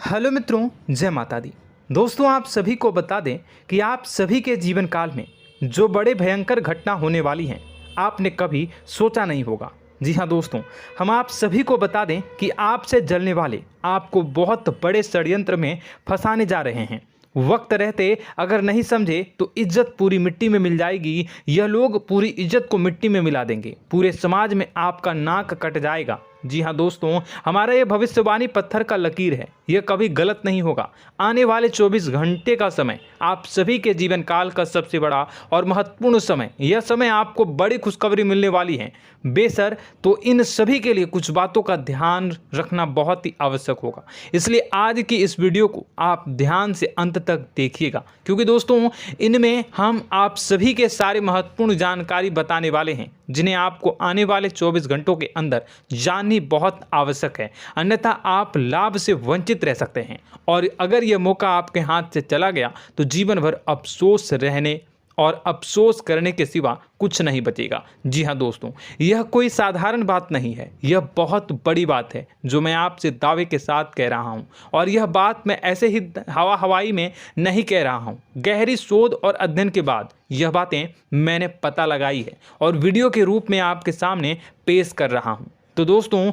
Hello मित्रों, जय माता दी। दोस्तों, आप सभी को बता दें कि आप सभी के जीवन काल में जो बड़े भयंकर घटना होने वाली हैं, आपने कभी सोचा नहीं होगा। जी हाँ दोस्तों, हम आप सभी को बता दें कि आपसे जलने वाले आपको बहुत बड़े षड्यंत्र में फंसाने जा रहे हैं। वक्त रहते अगर नहीं समझे तो इज्जत पूरी मिट्टी में मिल जाएगी। यह लोग पूरी इज्जत को मिट्टी में मिला देंगे। पूरे समाज में आपका नाक कट जाएगा। जी हाँ दोस्तों, हमारा ये भविष्यवाणी पत्थर का लकीर है, यह कभी गलत नहीं होगा। आने वाले 24 घंटे का समय आप सभी के जीवन काल का सबसे बड़ा और महत्वपूर्ण समय। यह समय आपको बड़ी खुशखबरी मिलने वाली है बेसर, तो इन सभी के लिए कुछ बातों का ध्यान रखना बहुत ही आवश्यक होगा। इसलिए आज की इस वीडियो को आप ध्यान से अंत तक देखिएगा, क्योंकि दोस्तों इनमें हम आप सभी के सारे महत्वपूर्ण जानकारी बताने वाले हैं, जिन्हें आपको आने वाले 24 घंटों के अंदर जाननी बहुत आवश्यक है। अन्यथा आप लाभ से वंचित रह सकते हैं, और अगर यह मौका आपके हाथ से चला गया तो जीवन भर अफसोस रहने और अफसोस करने के सिवा कुछ नहीं बचेगा। जी हाँ दोस्तों, यह कोई साधारण बात नहीं है, यह बहुत बड़ी बात है जो मैं आपसे दावे के साथ कह रहा हूँ। और यह बात मैं ऐसे ही हवाई में नहीं कह रहा हूँ। गहरी शोध और अध्ययन के बाद यह बातें मैंने पता लगाई है और वीडियो के रूप में आपके सामने पेश कर रहा हूँ। तो दोस्तों,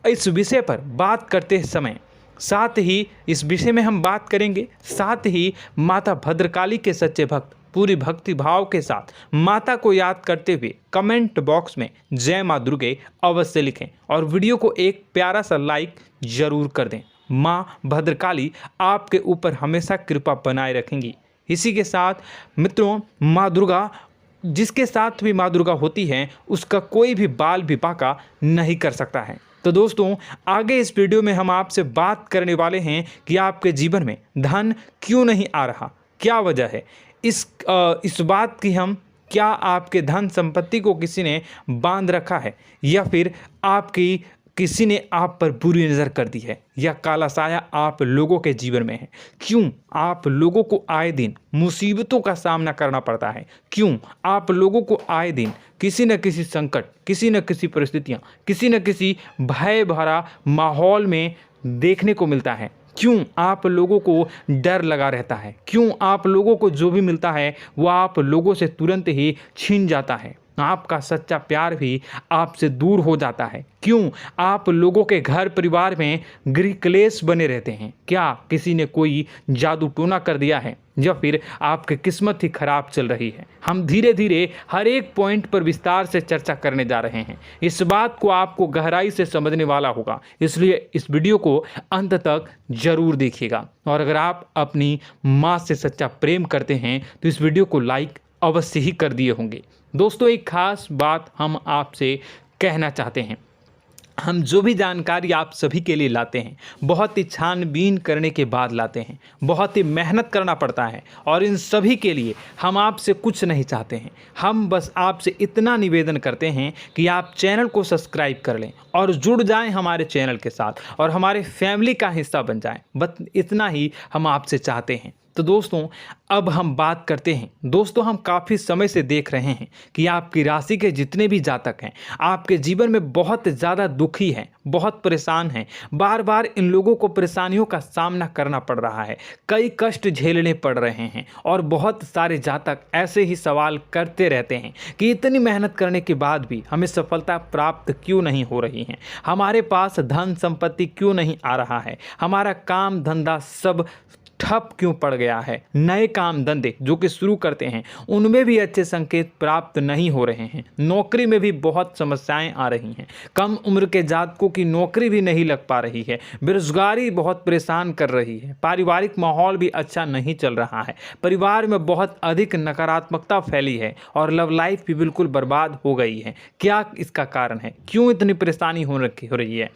इस विषय पर बात करते समय साथ ही इस विषय में हम बात करेंगे, साथ ही माता भद्रकाली के सच्चे भक्त पूरी भक्ति भाव के साथ माता को याद करते हुए कमेंट बॉक्स में जय माँ दुर्गे अवश्य लिखें और वीडियो को एक प्यारा सा लाइक जरूर कर दें। माँ भद्रकाली आपके ऊपर हमेशा कृपा बनाए रखेंगी। इसी के साथ मित्रों, माँ दुर्गा, जिसके साथ भी माँ दुर्गा होती हैं, उसका कोई भी बाल भी बांका नहीं कर सकता है। तो दोस्तों, आगे इस वीडियो में हम आपसे बात करने वाले हैं कि आपके जीवन में धन क्यों नहीं आ रहा, क्या वजह है इस बात की। हम क्या आपके धन संपत्ति को किसी ने बांध रखा है, या फिर आपकी किसी ने आप पर बुरी नज़र कर दी है, या काला साया आप लोगों के जीवन में है। क्यों आप लोगों को आए दिन मुसीबतों का सामना करना पड़ता है, क्यों आप लोगों को आए दिन किसी न किसी संकट, किसी न किसी परिस्थितियाँ, किसी न किसी भय भरा माहौल में देखने को मिलता है, क्यों आप लोगों को डर लगा रहता है, क्यों आप लोगों को जो भी मिलता है वो आप लोगों से तुरंत ही छीन जाता है, आपका सच्चा प्यार भी आपसे दूर हो जाता है, क्यों आप लोगों के घर परिवार में गृह क्लेश बने रहते हैं। क्या किसी ने कोई जादू टोना कर दिया है, या फिर आपकी किस्मत ही खराब चल रही है। हम धीरे धीरे हर एक पॉइंट पर विस्तार से चर्चा करने जा रहे हैं। इस बात को आपको गहराई से समझने वाला होगा, इसलिए इस वीडियो को अंत तक जरूर देखिएगा। और अगर आप अपनी माँ से सच्चा प्रेम करते हैं तो इस वीडियो को लाइक अवश्य ही कर दिए होंगे। दोस्तों, एक खास बात हम आपसे कहना चाहते हैं। हम जो भी जानकारी आप सभी के लिए लाते हैं, बहुत ही छानबीन करने के बाद लाते हैं, बहुत ही मेहनत करना पड़ता है, और इन सभी के लिए हम आपसे कुछ नहीं चाहते हैं। हम बस आपसे इतना निवेदन करते हैं कि आप चैनल को सब्सक्राइब कर लें और जुड़ जाएं हमारे चैनल के साथ और हमारे फैमिली का हिस्सा बन जाएं। बस इतना ही हम आपसे चाहते हैं। तो दोस्तों, अब हम बात करते हैं। दोस्तों, हम काफ़ी समय से देख रहे हैं कि आपकी राशि के जितने भी जातक हैं, आपके जीवन में बहुत ज़्यादा दुखी हैं, बहुत परेशान हैं। बार बार इन लोगों को परेशानियों का सामना करना पड़ रहा है, कई कष्ट झेलने पड़ रहे हैं, और बहुत सारे जातक ऐसे ही सवाल करते रहते हैं कि इतनी मेहनत करने के बाद भी हमें सफलता प्राप्त क्यों नहीं हो रही है, हमारे पास धन संपत्ति क्यों नहीं आ रहा है, हमारा काम धंधा सब ठप क्यों पड़ गया है, नए काम धंधे जो कि शुरू करते हैं उनमें भी अच्छे संकेत प्राप्त नहीं हो रहे हैं, नौकरी में भी बहुत समस्याएं आ रही हैं, कम उम्र के जातकों की नौकरी भी नहीं लग पा रही है, बेरोजगारी बहुत परेशान कर रही है, पारिवारिक माहौल भी अच्छा नहीं चल रहा है, परिवार में बहुत अधिक नकारात्मकता फैली है, और लव लाइफ भी बिल्कुल बर्बाद हो गई है। क्या इसका कारण है, क्यों इतनी परेशानी हो रही है?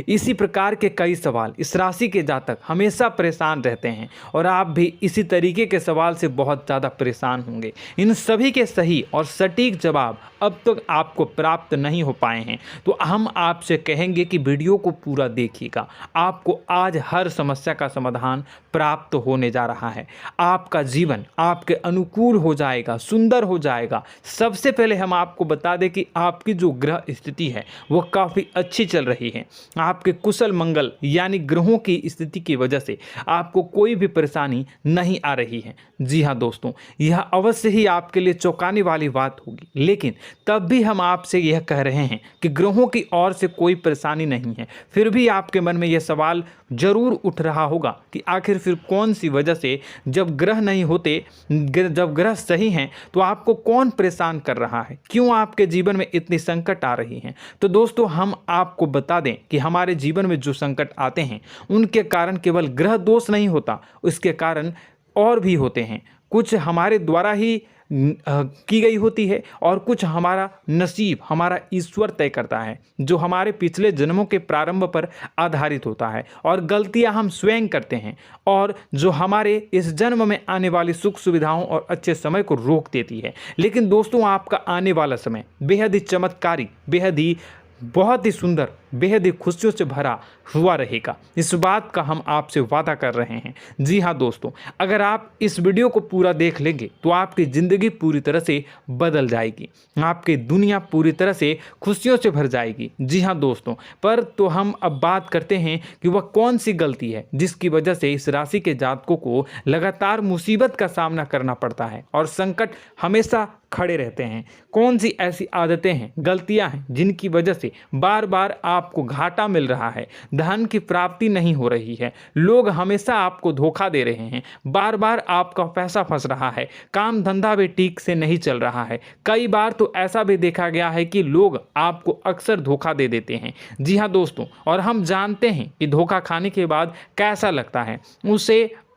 इसी प्रकार के कई सवाल इस राशि के जातक हमेशा परेशान रहते हैं, और आप भी इसी तरीके के सवाल से बहुत ज़्यादा परेशान होंगे। इन सभी के सही और सटीक जवाब अब तक आपको प्राप्त नहीं हो पाए हैं, तो हम आपसे कहेंगे कि वीडियो को पूरा देखिएगा। आपको आज हर समस्या का समाधान प्राप्त होने जा रहा है। आपका जीवन आपके अनुकूल हो जाएगा, सुंदर हो जाएगा। सबसे पहले हम आपको बता दें कि आपकी जो ग्रह स्थिति है वो काफ़ी अच्छी चल रही है। आपके कुशल मंगल यानी ग्रहों की स्थिति की वजह से आपको कोई भी परेशानी नहीं आ रही है। जी हाँ दोस्तों, यह अवश्य ही आपके लिए चौंकाने वाली बात होगी, लेकिन तब भी हम आपसे यह कह रहे हैं कि ग्रहों की ओर से कोई परेशानी नहीं है। फिर भी आपके मन में यह सवाल जरूर उठ रहा होगा कि आखिर फिर कौन सी वजह से, जब ग्रह नहीं होते, जब ग्रह सही हैं, तो आपको कौन परेशान कर रहा है, क्यों आपके जीवन में इतनी संकट आ रही हैं। तो दोस्तों, हम आपको बता दें कि हमारे जीवन में जो संकट आते हैं उनके कारण केवल ग्रह दोष नहीं होता, उसके कारण और भी होते हैं। कुछ हमारे द्वारा ही की गई होती है और कुछ हमारा नसीब, हमारा ईश्वर तय करता है, जो हमारे पिछले जन्मों के प्रारंभ पर आधारित होता है। और गलतियां हम स्वयं करते हैं और जो हमारे इस जन्म में आने वाली सुख सुविधाओं और अच्छे समय को रोक देती है। लेकिन दोस्तों, आपका आने वाला समय बेहद ही चमत्कारी, बेहद ही बहुत ही सुंदर, बेहद ही खुशियों से भरा हुआ रहेगा। इस बात का हम आपसे वादा कर रहे हैं। जी हाँ दोस्तों, अगर आप इस वीडियो को पूरा देख लेंगे तो आपकी ज़िंदगी पूरी तरह से बदल जाएगी, आपकी दुनिया पूरी तरह से खुशियों से भर जाएगी। जी हाँ दोस्तों, पर तो हम अब बात करते हैं कि वह कौन सी गलती है जिसकी वजह से इस राशि के जातकों को लगातार मुसीबत का सामना करना पड़ता है और संकट हमेशा खड़े रहते हैं। कौन सी ऐसी आदतें हैं, गलतियां हैं जिनकी वजह से बार बार आपको घाटा मिल रहा है, धन की प्राप्ति नहीं हो रही है, लोग हमेशा आपको धोखा दे रहे हैं, बार बार आपका पैसा फंस रहा है, काम धंधा भी ठीक से नहीं चल रहा है। कई बार तो ऐसा भी देखा गया है कि लोग आपको अक्सर धोखा दे देते हैं। जी हाँ दोस्तों, और हम जानते हैं कि धोखा खाने के बाद कैसा लगता है।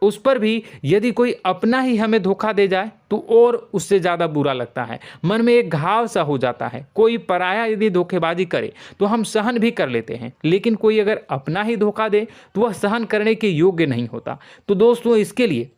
उस पर भी यदि कोई अपना ही हमें धोखा दे जाए तो और उससे ज़्यादा बुरा लगता है, मन में एक घाव सा हो जाता है। कोई पराया यदि धोखेबाजी करे तो हम सहन भी कर लेते हैं, लेकिन कोई अगर अपना ही धोखा दे तो वह सहन करने के योग्य नहीं होता। तो दोस्तों, इसके लिए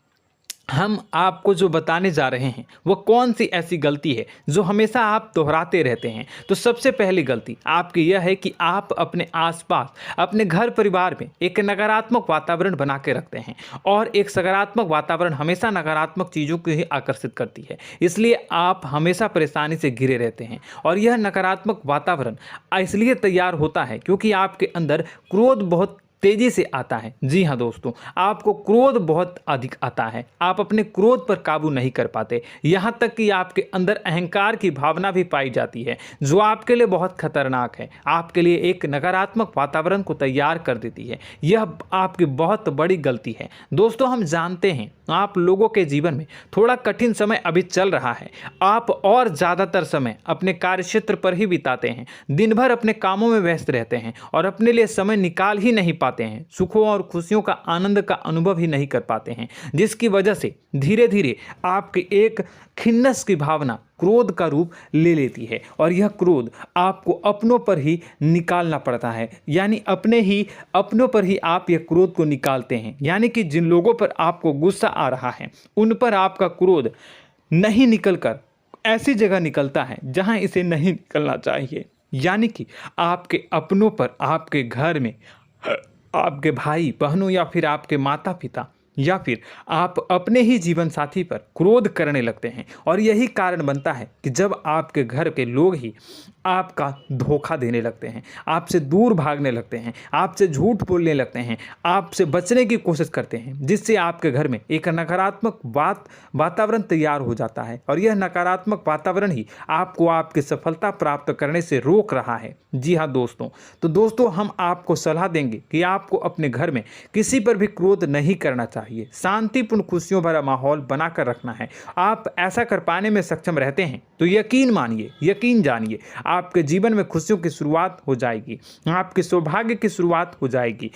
हम आपको जो बताने जा रहे हैं वो कौन सी ऐसी गलती है जो हमेशा आप दोहराते रहते हैं। तो सबसे पहली गलती आपकी यह है कि आप अपने आसपास, अपने घर परिवार में एक नकारात्मक वातावरण बना के रखते हैं, और एक सकारात्मक वातावरण हमेशा नकारात्मक चीज़ों को ही आकर्षित करती है। इसलिए आप हमेशा परेशानी से घिरे रहते हैं, और यह नकारात्मक वातावरण इसलिए तैयार होता है क्योंकि आपके अंदर क्रोध बहुत तेजी से आता है। जी हाँ दोस्तों, आपको क्रोध बहुत अधिक आता है, आप अपने क्रोध पर काबू नहीं कर पाते, यहाँ तक कि आपके अंदर अहंकार की भावना भी पाई जाती है, जो आपके लिए बहुत खतरनाक है, आपके लिए एक नकारात्मक वातावरण को तैयार कर देती है। यह आपकी बहुत बड़ी गलती है। दोस्तों, हम जानते हैं आप लोगों के जीवन में थोड़ा कठिन समय अभी चल रहा है। आप और ज़्यादातर समय अपने कार्यक्षेत्र पर ही बिताते हैं, दिन भर अपने कामों में व्यस्त रहते हैं और अपने लिए समय निकाल ही नहीं पाते हैं, सुखों और खुशियों का आनंद का अनुभव ही नहीं कर पाते हैं, जिसकी वजह से धीरे धीरे आपकी एक खिन्नस की भावना क्रोध का रूप ले लेती है, और यह क्रोध आपको अपनों पर ही निकालना पड़ता है। यानी अपनों पर ही आप यह क्रोध को निकालते हैं। यानी कि जिन लोगों पर आपको गुस्सा आ रहा है उन पर आपका क्रोध नहीं निकलकर ऐसी जगह निकलता है जहां इसे नहीं निकलना चाहिए। यानी कि आपके अपनों पर, आपके घर में, आपके भाई बहनों या फिर आपके माता पिता या फिर आप अपने ही जीवन साथी पर क्रोध करने लगते हैं, और यही कारण बनता है कि जब आपके घर के लोग ही आपका धोखा देने लगते हैं, आपसे दूर भागने लगते हैं, आपसे झूठ बोलने लगते हैं, आपसे बचने की कोशिश करते हैं, जिससे आपके घर में एक नकारात्मक वातावरण तैयार हो जाता है, और यह नकारात्मक वातावरण ही आपको आपकी सफलता प्राप्त करने से रोक रहा है। जी हाँ दोस्तों, तो दोस्तों, हम आपको सलाह देंगे कि आपको अपने घर में किसी पर भी क्रोध नहीं करना चाहिए, शांतिपूर्ण खुशियों भरा माहौल बनाकर रखना है। आप ऐसा कर पाने में सक्षम रहते हैं तो यकीन मानिए, यकीन जानिए, आपके जीवन में खुशियों की शुरुआत हो जाएगी, आपके सौभाग्य की शुरुआत हो जाएगी।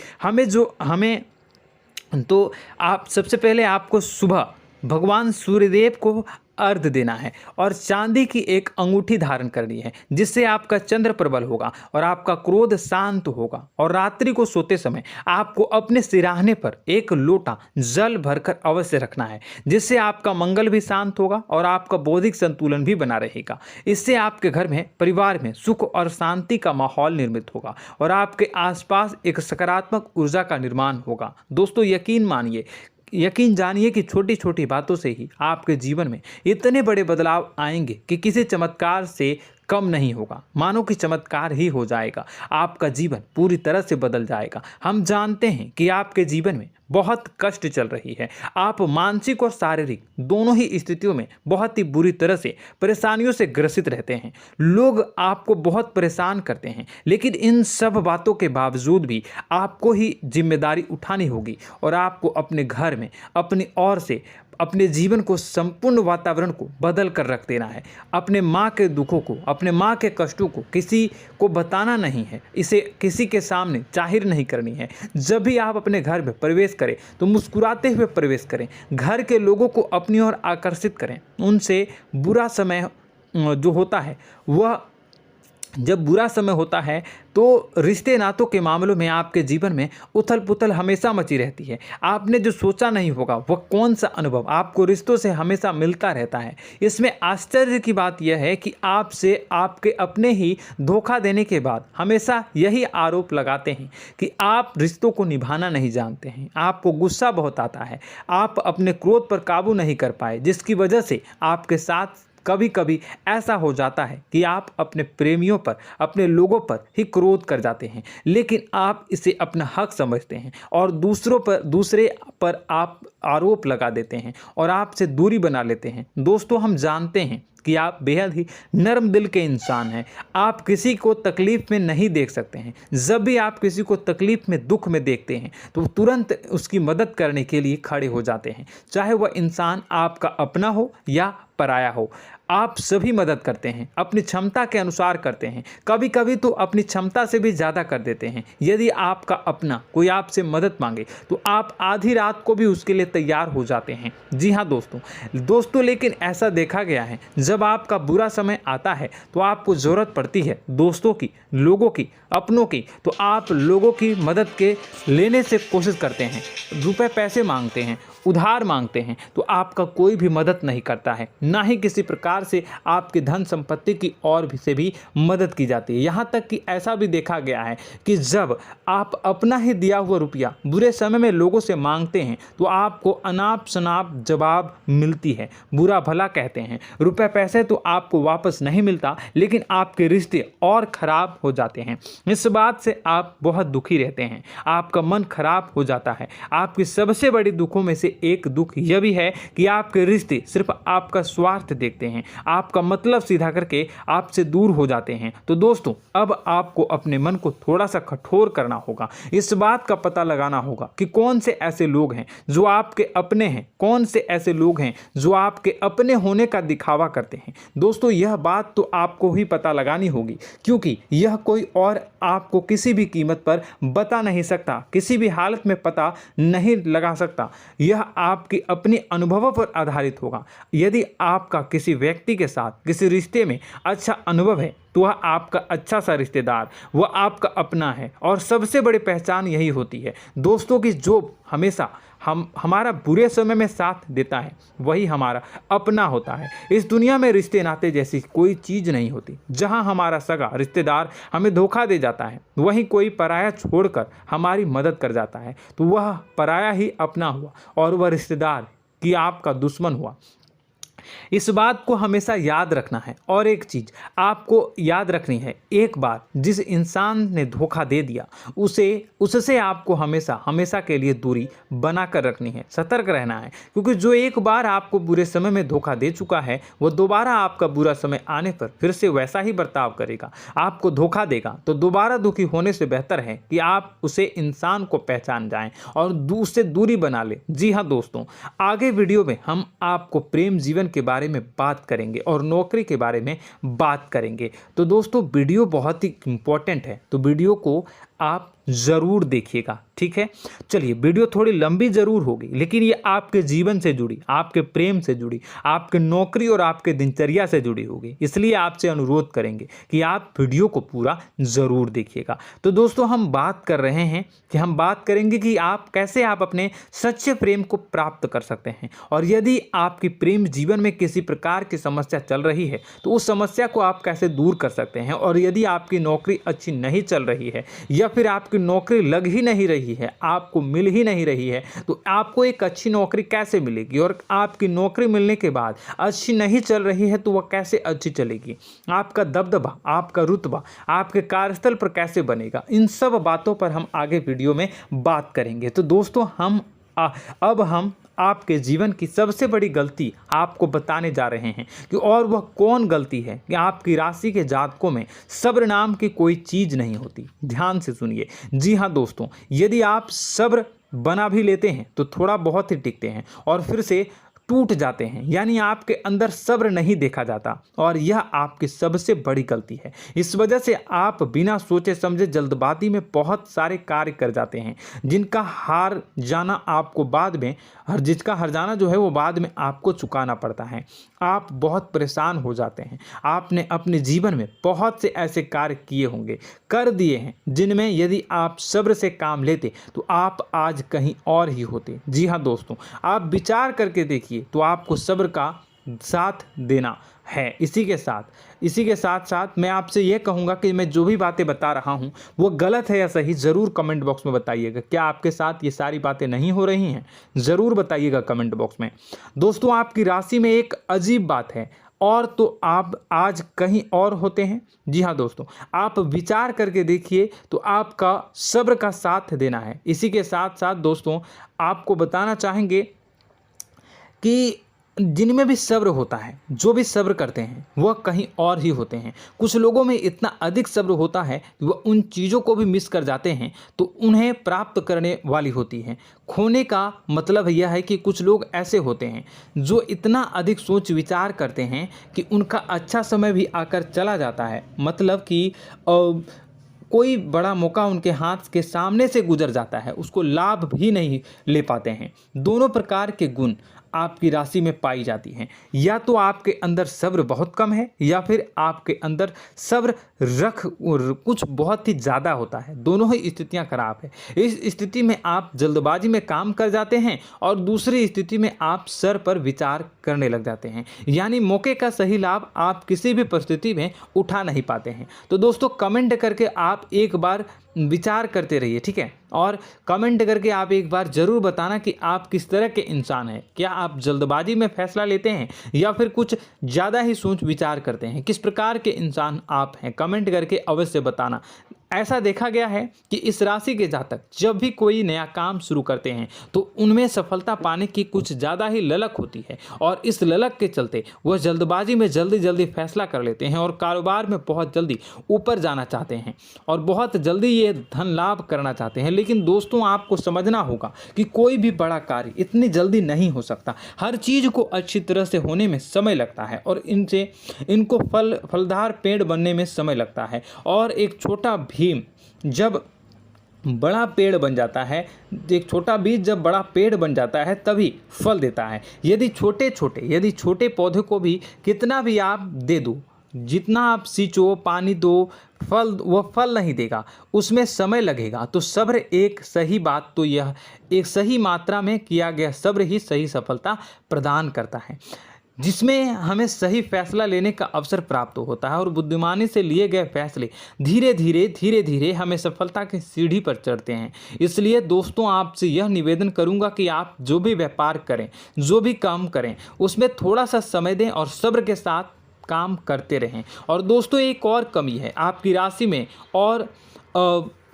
आप सबसे पहले आपको सुबह भगवान सूर्यदेव को अर्घ्य देना है और चांदी की एक अंगूठी धारण करनी है, जिससे आपका चंद्र प्रबल होगा और आपका क्रोध शांत होगा। और रात्रि को सोते समय आपको अपने सिरहाने पर एक लोटा जल भरकर अवश्य रखना है, जिससे आपका मंगल भी शांत होगा और आपका बौद्धिक संतुलन भी बना रहेगा। इससे आपके घर में, परिवार में सुख और शांति का माहौल निर्मित होगा और आपके आसपास एक सकारात्मक ऊर्जा का निर्माण होगा। दोस्तों, यकीन जानिए कि छोटी छोटी बातों से ही आपके जीवन में इतने बड़े बदलाव आएंगे कि किसी चमत्कार से कम नहीं होगा। मानो कि चमत्कार ही हो जाएगा, आपका जीवन पूरी तरह से बदल जाएगा। हम जानते हैं कि आपके जीवन में बहुत कष्ट चल रही है, आप मानसिक और शारीरिक दोनों ही स्थितियों में बहुत ही बुरी तरह से परेशानियों से ग्रसित रहते हैं। लोग आपको बहुत परेशान करते हैं, लेकिन इन सब बातों के बावजूद भी आपको ही जिम्मेदारी उठानी होगी और आपको अपने घर में अपनी ओर से अपने जीवन को, संपूर्ण वातावरण को बदल कर रख देना है। अपने माँ के दुखों को, अपने माँ के कष्टों को किसी को बताना नहीं है, इसे किसी के सामने जाहिर नहीं करनी है। जब भी आप अपने घर में प्रवेश करें तो मुस्कुराते हुए प्रवेश करें, घर के लोगों को अपनी ओर आकर्षित करें। उनसे बुरा समय जो होता है वह जब बुरा समय होता है तो रिश्ते नातों के मामलों में आपके जीवन में उथल पुथल हमेशा मची रहती है। आपने जो सोचा नहीं होगा वह कौन सा अनुभव आपको रिश्तों से हमेशा मिलता रहता है। इसमें आश्चर्य की बात यह है कि आपसे आपके अपने ही धोखा देने के बाद हमेशा यही आरोप लगाते हैं कि आप रिश्तों को निभाना नहीं जानते हैं, आपको गुस्सा बहुत आता है, आप अपने क्रोध पर काबू नहीं कर पाए, जिसकी वजह से आपके साथ कभी कभी ऐसा हो जाता है कि आप अपने प्रेमियों पर, अपने लोगों पर ही क्रोध कर जाते हैं, लेकिन आप इसे अपना हक समझते हैं और दूसरे पर आप आरोप लगा देते हैं और आपसे दूरी बना लेते हैं। दोस्तों, हम जानते हैं कि आप बेहद ही नर्म दिल के इंसान हैं। आप किसी को तकलीफ में नहीं देख सकते हैं। जब भी आप किसी को तकलीफ में, दुख में देखते हैं तो तुरंत उसकी मदद करने के लिए खड़े हो जाते हैं, चाहे वह इंसान आपका अपना हो या पराया हो। आप सभी मदद करते हैं, अपनी क्षमता के अनुसार करते हैं, कभी कभी तो अपनी क्षमता से भी ज़्यादा कर देते हैं। यदि आपका अपना कोई आपसे मदद मांगे तो आप आधी रात को भी उसके लिए तैयार हो जाते हैं। जी हाँ दोस्तों, लेकिन ऐसा देखा गया है, जब आपका बुरा समय आता है तो आपको ज़रूरत पड़ती है दोस्तों की, लोगों की, अपनों की, तो आप लोगों की मदद के लेने से कोशिश करते हैं, रुपए पैसे मांगते हैं, उधार मांगते हैं, तो आपका कोई भी मदद नहीं करता है, ना ही किसी प्रकार से आपकी धन संपत्ति की ओर से भी मदद की जाती है। यहाँ तक कि ऐसा भी देखा गया है कि जब आप अपना ही दिया हुआ रुपया बुरे समय में लोगों से मांगते हैं तो आपको अनाप शनाप जवाब मिलती है, बुरा भला कहते हैं। रुपए पैसे तो आपको वापस नहीं मिलता, लेकिन आपके रिश्ते और खराब हो जाते हैं। इस बात से आप बहुत दुखी रहते हैं, आपका मन खराब हो जाता है। आपकी सबसे बड़ी दुखों में से एक दुख यह भी है कि आपके रिश्ते सिर्फ आपका स्वार्थ देखते हैं, आपका मतलब सीधा करके आपसे दूर हो जाते हैं। तो दोस्तों, अब आपको अपने मन को थोड़ा सा कठोर करना होगा, इस बात का पता लगाना होगा कि कौन से ऐसे लोग हैं जो आपके अपने हैं, कौन से ऐसे लोग हैं जो आपके अपने होने का दिखावा करते हैं। दोस्तों, यह बात तो आपको ही पता लगानी होगी, क्योंकि यह कोई और आपको किसी भी कीमत पर बता नहीं सकता, किसी भी हालत में पता नहीं लगा सकता। यह आपके अपने अनुभवों पर आधारित होगा। यदि आपका किसी व्यक्ति के साथ किसी रिश्ते में अच्छा अनुभव है तो वह आपका अच्छा सा रिश्तेदार, वह आपका अपना है। और सबसे बड़ी पहचान यही होती है दोस्तों की जो हमेशा हमारा बुरे समय में साथ देता है वही हमारा अपना होता है। इस दुनिया में रिश्ते नाते जैसी कोई चीज़ नहीं होती। जहां हमारा सगा रिश्तेदार हमें धोखा दे जाता है, वहीं कोई पराया छोड़कर हमारी मदद कर जाता है, तो वह पराया ही अपना हुआ और वह रिश्तेदार की आपका दुश्मन हुआ। इस बात को हमेशा याद रखना है। और एक चीज़ आपको याद रखनी है, एक बार जिस इंसान ने धोखा दे दिया उससे आपको हमेशा के लिए दूरी बना कर रखनी है, सतर्क रहना है। क्योंकि जो एक बार आपको बुरे समय में धोखा दे चुका है वो दोबारा आपका बुरा समय आने पर फिर से वैसा ही बर्ताव करेगा, आपको धोखा देगा। तो दोबारा दुखी होने से बेहतर है कि आप उसे इंसान को पहचान जाएं और उससे दूरी बना लें। जी हाँ दोस्तों, आगे वीडियो में हम आपको प्रेम जीवन के बारे में बात करेंगे और नौकरी के बारे में बात करेंगे। तो दोस्तों, वीडियो बहुत ही इम्पोर्टेंट है, तो वीडियो को आप ज़रूर देखिएगा, ठीक है। चलिए, वीडियो थोड़ी लंबी ज़रूर होगी, लेकिन ये आपके जीवन से जुड़ी, आपके प्रेम से जुड़ी, आपके नौकरी और आपके दिनचर्या से जुड़ी होगी, इसलिए आपसे अनुरोध करेंगे कि आप वीडियो को पूरा ज़रूर देखिएगा। तो दोस्तों, हम बात कर रहे हैं कि हम बात करेंगे कि आप कैसे आप अपने सच्चे प्रेम को प्राप्त कर सकते हैं, और यदि आपकी प्रेम जीवन में किसी प्रकार की समस्या चल रही है तो उस समस्या को आप कैसे दूर कर सकते हैं, और यदि आपकी नौकरी अच्छी नहीं चल रही है या फिर आपकी नौकरी लग ही नहीं रही है, आपको मिल ही नहीं रही है, तो आपको एक अच्छी नौकरी कैसे मिलेगी, और आपकी नौकरी मिलने के बाद अच्छी नहीं चल रही है तो वह कैसे अच्छी चलेगी, आपका दबदबा, आपका रुतबा आपके कार्यस्थल पर कैसे बनेगा, इन सब बातों पर हम आगे वीडियो में बात करेंगे। तो दोस्तों, अब हम आपके जीवन की सबसे बड़ी गलती आपको बताने जा रहे हैं कि और वह कौन गलती है कि आपकी राशि के जातकों में सब्र नाम की कोई चीज़ नहीं होती। ध्यान से सुनिए। जी हाँ दोस्तों, यदि आप सब्र बना भी लेते हैं तो थोड़ा बहुत ही टिकते हैं और फिर से टूट जाते हैं, यानी आपके अंदर सब्र नहीं देखा जाता, और यह आपकी सबसे बड़ी गलती है। इस वजह से आप बिना सोचे समझे जल्दबाजी में बहुत सारे कार्य कर जाते हैं, जिसका हार जाना जो है वो बाद में आपको चुकाना पड़ता है। आप बहुत परेशान हो जाते हैं। आपने अपने जीवन में बहुत से ऐसे कार्य किए होंगे, कर दिए हैं, जिनमें यदि आप सब्र से काम लेते तो आप आज कहीं और ही होते। जी हाँ दोस्तों, आप विचार करके देखिए तो आपको सब्र का साथ देना है। इसी के साथ साथ मैं आपसे यह कहूँगा कि मैं जो भी बातें बता रहा हूँ वो गलत है या सही, ज़रूर कमेंट बॉक्स में बताइएगा। क्या आपके साथ ये सारी बातें नहीं हो रही हैं, ज़रूर बताइएगा कमेंट बॉक्स में। दोस्तों, आपकी राशि में एक अजीब बात है, और तो आप आज कहीं और होते हैं। जी हाँ दोस्तों, आप विचार करके देखिए तो आपका सब्र का साथ देना है। इसी के साथ साथ दोस्तों, आपको बताना चाहेंगे कि जिनमें भी सब्र होता है, जो भी सब्र करते हैं वह कहीं और ही होते हैं। कुछ लोगों में इतना अधिक सब्र होता है कि वह उन चीज़ों को भी मिस कर जाते हैं तो उन्हें प्राप्त करने वाली होती हैं। खोने का मतलब यह है कि कुछ लोग ऐसे होते हैं जो इतना अधिक सोच विचार करते हैं कि उनका अच्छा समय भी आकर चला जाता है, मतलब कि कोई बड़ा मौका उनके हाथ के सामने से गुजर जाता है, उसको लाभ भी नहीं ले पाते हैं। दोनों प्रकार के गुण आपकी राशि में पाई जाती हैं। या तो आपके अंदर सब्र बहुत कम है या फिर आपके अंदर सब्र कुछ बहुत ही ज़्यादा होता है। दोनों ही स्थितियां खराब है। इस स्थिति में आप जल्दबाजी में काम कर जाते हैं और दूसरी स्थिति में आप सर पर विचार करने लग जाते हैं, यानी मौके का सही लाभ आप किसी भी परिस्थिति में उठा नहीं पाते हैं। तो दोस्तों, कमेंट करके आप एक बार विचार करते रहिए, ठीक है, और कमेंट करके आप एक बार ज़रूर बताना कि आप किस तरह के इंसान हैं। क्या आप जल्दबाजी में फैसला लेते हैं या फिर कुछ ज़्यादा ही सोच विचार करते हैं? किस प्रकार के इंसान आप हैं, कमेंट करके अवश्य बताना। ऐसा देखा गया है कि इस राशि के जातक जब भी कोई नया काम शुरू करते हैं तो उनमें सफलता पाने की कुछ ज़्यादा ही ललक होती है, और इस ललक के चलते वह जल्दबाजी में जल्दी फैसला कर लेते हैं और कारोबार में बहुत जल्दी ऊपर जाना चाहते हैं और बहुत जल्दी ये धन लाभ करना चाहते हैं। लेकिन दोस्तों, आपको समझना होगा कि कोई भी बड़ा कार्य इतनी जल्दी नहीं हो सकता। हर चीज़ को अच्छी तरह से होने में समय लगता है और इनको फलदार पेड़ बनने में समय लगता है। और एक छोटा भीम जब बड़ा पेड़ बन जाता है, एक छोटा बीज जब बड़ा पेड़ बन जाता है तभी फल देता है। यदि छोटे पौधे को भी कितना भी आप दे दो, जितना आप सींचो, पानी दो, वह फल नहीं देगा, उसमें समय लगेगा। तो सब्र एक सही बात तो यह एक सही मात्रा में किया गया सब्र ही सही सफलता प्रदान करता है, जिसमें हमें सही फैसला लेने का अवसर प्राप्त होता है और बुद्धिमानी से लिए गए फैसले धीरे धीरे हमें सफलता की सीढ़ी पर चढ़ते हैं। इसलिए दोस्तों, आपसे यह निवेदन करूंगा कि आप जो भी व्यापार करें, जो भी काम करें, उसमें थोड़ा सा समय दें और सब्र के साथ काम करते रहें। और दोस्तों, एक और कमी है आपकी राशि में, और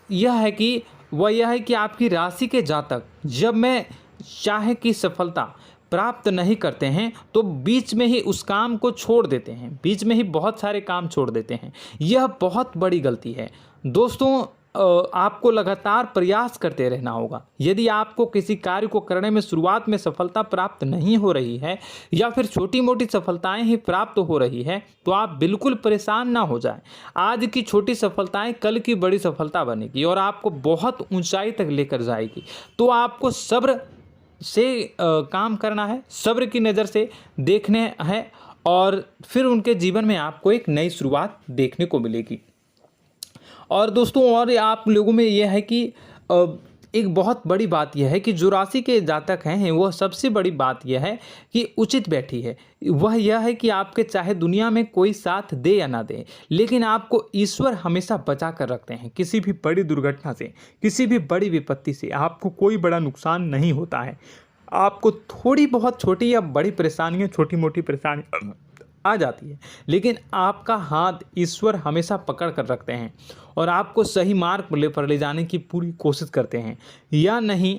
यह है कि आपकी राशि के जातक जब मैं चाहे कि सफलता प्राप्त नहीं करते हैं तो बीच में ही उस काम को छोड़ देते हैं, बीच में ही बहुत सारे काम छोड़ देते हैं। यह बहुत बड़ी गलती है दोस्तों। आपको लगातार प्रयास करते रहना होगा। यदि आपको किसी कार्य को करने में शुरुआत में सफलता प्राप्त नहीं हो रही है या फिर छोटी मोटी सफलताएं ही प्राप्त हो रही है तो आप बिल्कुल परेशान ना हो जाएं। आज की छोटी सफलताएं कल की बड़ी सफलता बनेगी और आपको बहुत ऊंचाई तक लेकर जाएगी। तो आपको सब्र से काम करना है, सब्र की नज़र से देखने हैं और फिर उनके जीवन में आपको एक नई शुरुआत देखने को मिलेगी। और दोस्तों और आप लोगों में यह है कि एक बहुत बड़ी बात यह है कि जो राशि के जातक हैं वह सबसे बड़ी बात यह है कि उचित बैठी है। वह यह है कि आपके चाहे दुनिया में कोई साथ दे या ना दे, लेकिन आपको ईश्वर हमेशा बचा कर रखते हैं। किसी भी बड़ी दुर्घटना से, किसी भी बड़ी विपत्ति से आपको कोई बड़ा नुकसान नहीं होता है। आपको थोड़ी बहुत छोटी या बड़ी परेशानियाँ, छोटी मोटी परेशानी आ जाती है, लेकिन आपका हाथ ईश्वर हमेशा पकड़ कर रखते हैं और आपको सही मार्ग पर ले जाने की पूरी कोशिश करते हैं। या नहीं,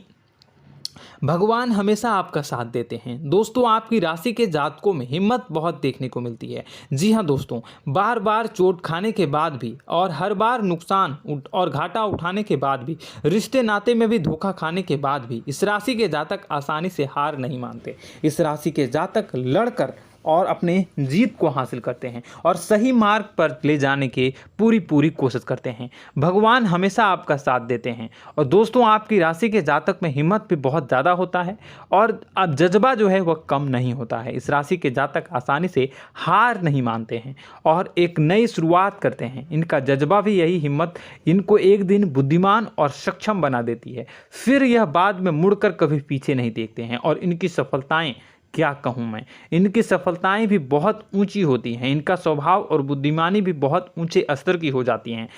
भगवान हमेशा आपका साथ देते हैं। दोस्तों आपकी राशि के जातकों में हिम्मत बहुत देखने को मिलती है। जी हाँ दोस्तों, बार बार चोट खाने के बाद भी और हर बार नुकसान और घाटा उठाने के बाद भी, रिश्ते नाते में भी धोखा खाने के बाद भी इस राशि के जातक आसानी से हार नहीं मानते। इस राशि के जातक लड़कर और अपने जीत को हासिल करते हैं और सही मार्ग पर ले जाने की पूरी कोशिश करते हैं। भगवान हमेशा आपका साथ देते हैं। और दोस्तों आपकी राशि के जातक में हिम्मत भी बहुत ज़्यादा होता है और अब जज्बा जो है वह कम नहीं होता है। इस राशि के जातक आसानी से हार नहीं मानते हैं और एक नई शुरुआत करते हैं। इनका जज्बा भी, यही हिम्मत इनको एक दिन बुद्धिमान और सक्षम बना देती है। फिर यह बाद में मुड़कर कभी पीछे नहीं देखते हैं और इनकी सफलताएं, क्या कहूँ मैं, इनकी सफलताएं भी बहुत ऊंची होती हैं। इनका स्वभाव और बुद्धिमानी भी बहुत ऊंचे स्तर की हो जाती हैं।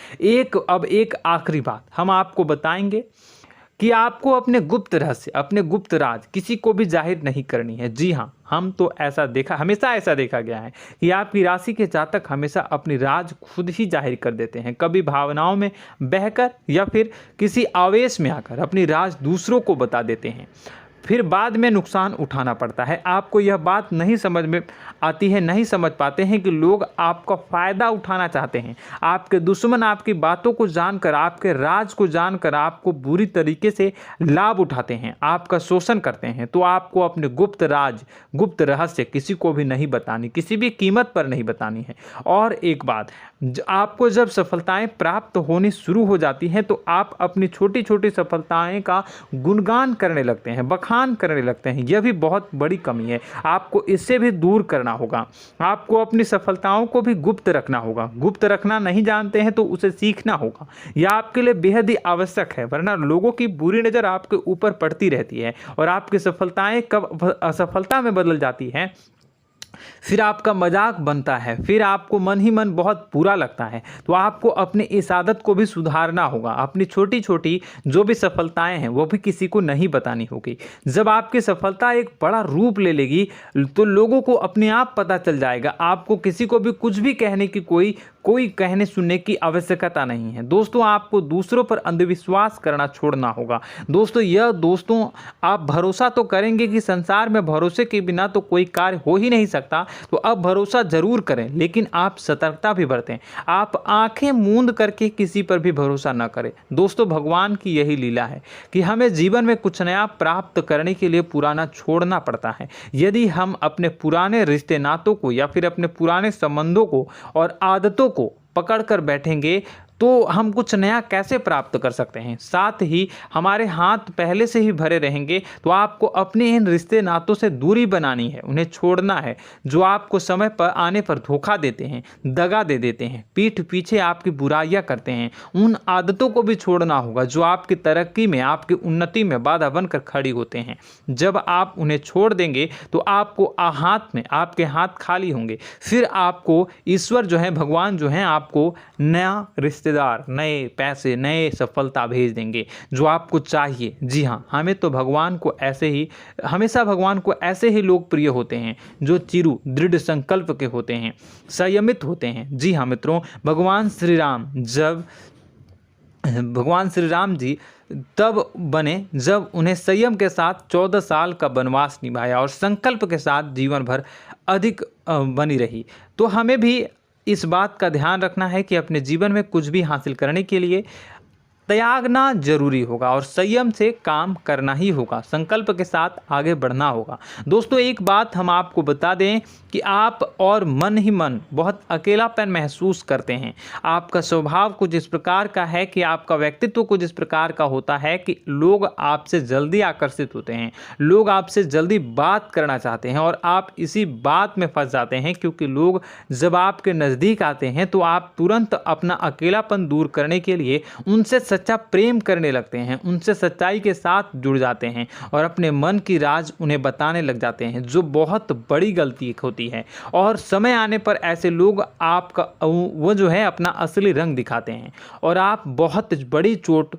अब एक आखिरी बात हम आपको बताएंगे कि आपको अपने गुप्त रहस्य, अपने गुप्त राज किसी को भी जाहिर नहीं करनी है। जी हाँ, हम तो हमेशा ऐसा देखा गया है कि आपकी राशि के जातक हमेशा अपनी राज खुद ही जाहिर कर देते हैं। कभी भावनाओं में बहकर या फिर किसी आवेश में आकर अपनी राज दूसरों को बता देते हैं, फिर बाद में नुकसान उठाना पड़ता है। आपको यह बात नहीं समझ में आती है, नहीं समझ पाते हैं कि लोग आपका फ़ायदा उठाना चाहते हैं। आपके दुश्मन आपकी बातों को जानकर, आपके राज को जानकर आपको बुरी तरीके से लाभ उठाते हैं, आपका शोषण करते हैं। तो आपको अपने गुप्त राज, गुप्त रहस्य किसी को भी नहीं बतानी, किसी भी कीमत पर नहीं बतानी है। और एक बात, आपको जब सफलताएं प्राप्त होनी शुरू हो जाती हैं तो आप अपनी छोटी छोटी सफलताएं का गुणगान करने लगते हैं, बखान करने लगते हैं। यह भी बहुत बड़ी कमी है, आपको इससे भी दूर करना होगा। आपको अपनी सफलताओं को भी गुप्त रखना होगा। गुप्त रखना नहीं जानते हैं तो उसे सीखना होगा। यह आपके लिए बेहद ही आवश्यक है, वरना लोगों की बुरी नज़र आपके ऊपर पड़ती रहती है और आपकी सफलताएं कब असफलता में बदल जाती हैं, फिर आपका मजाक बनता है, फिर आपको मन ही मन बहुत बुरा लगता है। तो आपको अपनी इस आदत को भी सुधारना होगा। अपनी छोटी छोटी जो भी सफलताएं हैं वो भी किसी को नहीं बतानी होगी। जब आपकी सफलता एक बड़ा रूप ले लेगी तो लोगों को अपने आप पता चल जाएगा। आपको किसी को भी कुछ भी कहने की कोई कहने सुनने की आवश्यकता नहीं है। दोस्तों आपको दूसरों पर अंधविश्वास करना छोड़ना होगा। दोस्तों आप भरोसा तो करेंगे कि संसार में भरोसे के बिना तो कोई कार्य हो ही नहीं सकता, तो अब भरोसा जरूर करें, लेकिन आप सतर्कता भी बरतें। आप आंखें मूंद करके किसी पर भी भरोसा न करें। दोस्तों भगवान की यही लीला है कि हमें जीवन में कुछ नया प्राप्त करने के लिए पुराना छोड़ना पड़ता है। यदि हम अपने पुराने रिश्ते नातों को या फिर अपने पुराने संबंधों को और आदतों को पकड़ कर बैठेंगे तो हम कुछ नया कैसे प्राप्त कर सकते हैं। साथ ही हमारे हाथ पहले से ही भरे रहेंगे। तो आपको अपने इन रिश्ते नातों से दूरी बनानी है, उन्हें छोड़ना है जो आपको समय पर आने पर धोखा देते हैं, दगा दे देते हैं, पीठ पीछे आपकी बुराइयां करते हैं। उन आदतों को भी छोड़ना होगा जो आपकी तरक्की में, आपकी उन्नति में बाधा बनकर खड़ी होते हैं। जब आप उन्हें छोड़ देंगे तो आपको आपके हाथ खाली होंगे। फिर आपको ईश्वर जो है, भगवान जो है, आपको नया रिश्तेदार, नए पैसे, नए सफलता भेज देंगे जो आपको चाहिए। जी हाँ, हमेशा भगवान को ऐसे ही लोग प्रिय होते हैं जो चिरु दृढ़ संकल्प के होते हैं, संयमित होते हैं। जी हाँ मित्रों, भगवान श्री राम जी तब बने जब उन्हें संयम के साथ 14 साल का वनवास निभाया और संकल्प के साथ जीवन भर अधिक बनी रही। तो हमें भी इस बात का ध्यान रखना है कि अपने जीवन में कुछ भी हासिल करने के लिए त्यागना जरूरी होगा और संयम से काम करना ही होगा, संकल्प के साथ आगे बढ़ना होगा। दोस्तों एक बात हम आपको बता दें कि आप और मन ही मन बहुत अकेलापन महसूस करते हैं। आपका स्वभाव कुछ इस प्रकार का है कि आपका व्यक्तित्व कुछ इस प्रकार का होता है कि लोग आपसे जल्दी आकर्षित होते हैं, लोग आपसे जल्दी बात करना चाहते हैं और आप इसी बात में फंस जाते हैं, क्योंकि लोग जब आपके नज़दीक आते हैं तो आप तुरंत अपना अकेलापन दूर करने के लिए उनसे सच्चा प्रेम करने लगते हैं, उनसे सच्चाई के साथ जुड़ जाते हैं और अपने मन की राज उन्हें बताने लग जाते हैं, जो बहुत बड़ी गलती होती है। और समय आने पर ऐसे लोग आपका वो जो है अपना असली रंग दिखाते हैं और आप बहुत बड़ी चोट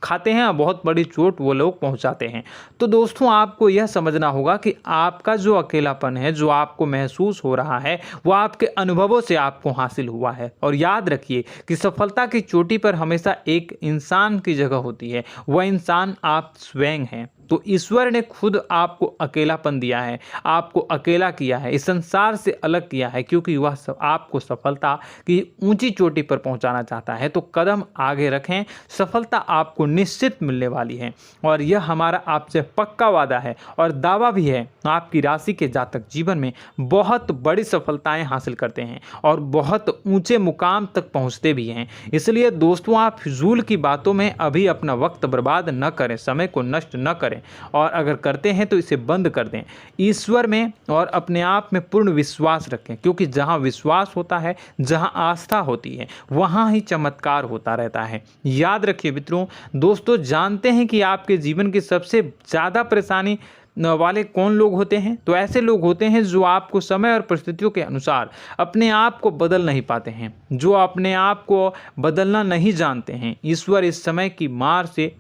खाते हैं, बहुत बड़ी चोट वो लोग पहुंचाते हैं। तो दोस्तों आपको यह समझना होगा कि आपका जो अकेलापन है, जो आपको महसूस हो रहा है, वो आपके अनुभवों से आपको हासिल हुआ है। और याद रखिए कि सफलता की चोटी पर हमेशा एक इंसान की जगह होती है, वह इंसान आप स्वयं हैं। तो ईश्वर ने खुद आपको अकेलापन दिया है, आपको अकेला किया है, इस संसार से अलग किया है, क्योंकि वह आपको सफलता की ऊंची चोटी पर पहुंचाना चाहता है। तो कदम आगे रखें, सफलता आपको निश्चित मिलने वाली है और यह हमारा आपसे पक्का वादा है और दावा भी है। आपकी राशि के जातक जीवन में बहुत बड़ी सफलताएं हासिल करते हैं और बहुत ऊंचे मुकाम तक पहुंचते भी हैं। इसलिए दोस्तों आप फिजूल की बातों में अभी अपना वक्त बर्बाद न करें, समय को नष्ट न करें और अगर करते हैं तो इसे बंद कर दें। ईश्वर में और अपने आप में पूर्ण विश्वास रखें, क्योंकि जहां विश्वास होता है, जहां आस्था होती है, वहां ही चमत्कार होता रहता है। याद रखिए मित्रों, दोस्तों जानते हैं कि आपके जीवन की सबसे ज़्यादा परेशानी वाले कौन लोग होते हैं? तो ऐसे लोग होते हैं जो आपको समय और परिस्थितियों के अनुसार अपने आप को बदल नहीं पाते हैं, जो अपने आप को बदलना नहीं जानते हैं। ईश्वर इस समय की मार से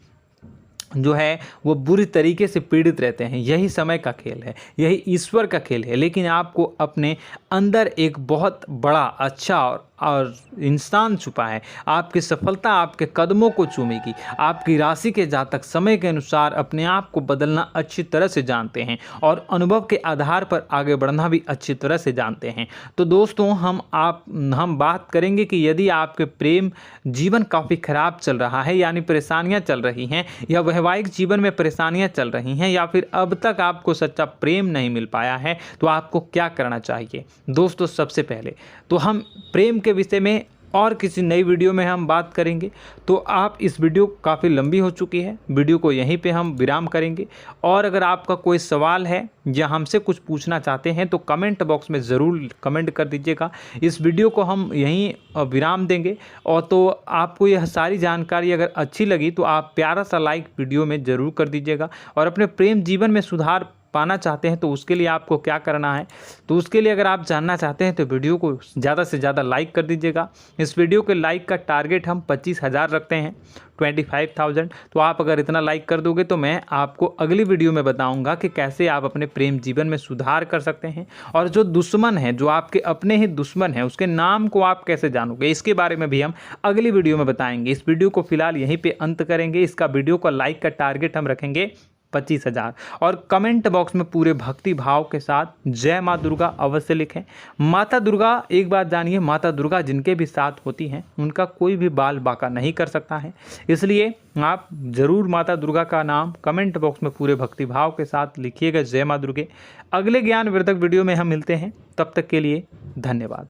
जो है वो बुरी तरीके से पीड़ित रहते हैं। यही समय का खेल है, यही ईश्वर का खेल है। लेकिन आपको अपने अंदर एक बहुत बड़ा अच्छा और इंसान छुपा है। आपकी सफलता आपके कदमों को चूमेगी। आपकी राशि के जातक समय के अनुसार अपने आप को बदलना अच्छी तरह से जानते हैं और अनुभव के आधार पर आगे बढ़ना भी अच्छी तरह से जानते हैं। तो दोस्तों हम बात करेंगे कि यदि आपके प्रेम जीवन काफ़ी खराब चल रहा है, यानी परेशानियां चल रही हैं, या वैवाहिक जीवन में परेशानियां चल रही हैं, या फिर अब तक आपको सच्चा प्रेम नहीं मिल पाया है, तो आपको क्या करना चाहिए। दोस्तों सबसे पहले तो हम प्रेम के विषय में और किसी नई वीडियो में हम बात करेंगे। तो आप इस वीडियो काफ़ी लंबी हो चुकी है, वीडियो को यहीं पे हम विराम करेंगे। और अगर आपका कोई सवाल है या हमसे कुछ पूछना चाहते हैं तो कमेंट बॉक्स में ज़रूर कमेंट कर दीजिएगा। इस वीडियो को हम यहीं विराम देंगे। और तो आपको यह सारी जानकारी अगर अच्छी लगी तो आप प्यारा सा लाइक वीडियो में ज़रूर कर दीजिएगा। और अपने प्रेम जीवन में सुधार पाना चाहते हैं तो उसके लिए आपको क्या करना है, तो उसके लिए अगर आप जानना चाहते हैं तो वीडियो को ज़्यादा से ज़्यादा लाइक कर दीजिएगा। इस वीडियो के लाइक का टारगेट हम 25,000 रखते हैं, 25,000। तो आप अगर इतना लाइक कर दोगे तो मैं आपको अगली वीडियो में बताऊंगा कि कैसे आप अपने प्रेम जीवन में सुधार कर सकते हैं। और जो दुश्मन है, जो आपके अपने ही दुश्मन है, उसके नाम को आप कैसे जानोगे, इसके बारे में भी हम अगली वीडियो में बताएंगे। इस वीडियो को फिलहाल यहीं पर अंत करेंगे। इसका वीडियो का लाइक का टारगेट हम रखेंगे 25,000। और कमेंट बॉक्स में पूरे भक्ति भाव के साथ जय माँ दुर्गा अवश्य लिखें। माता दुर्गा, एक बात जानिए, माता दुर्गा जिनके भी साथ होती हैं उनका कोई भी बाल बांका नहीं कर सकता है। इसलिए आप ज़रूर माता दुर्गा का नाम कमेंट बॉक्स में पूरे भक्ति भाव के साथ लिखिएगा, जय माँ दुर्गे। अगले ज्ञानवर्धक वीडियो में हम मिलते हैं, तब तक के लिए धन्यवाद।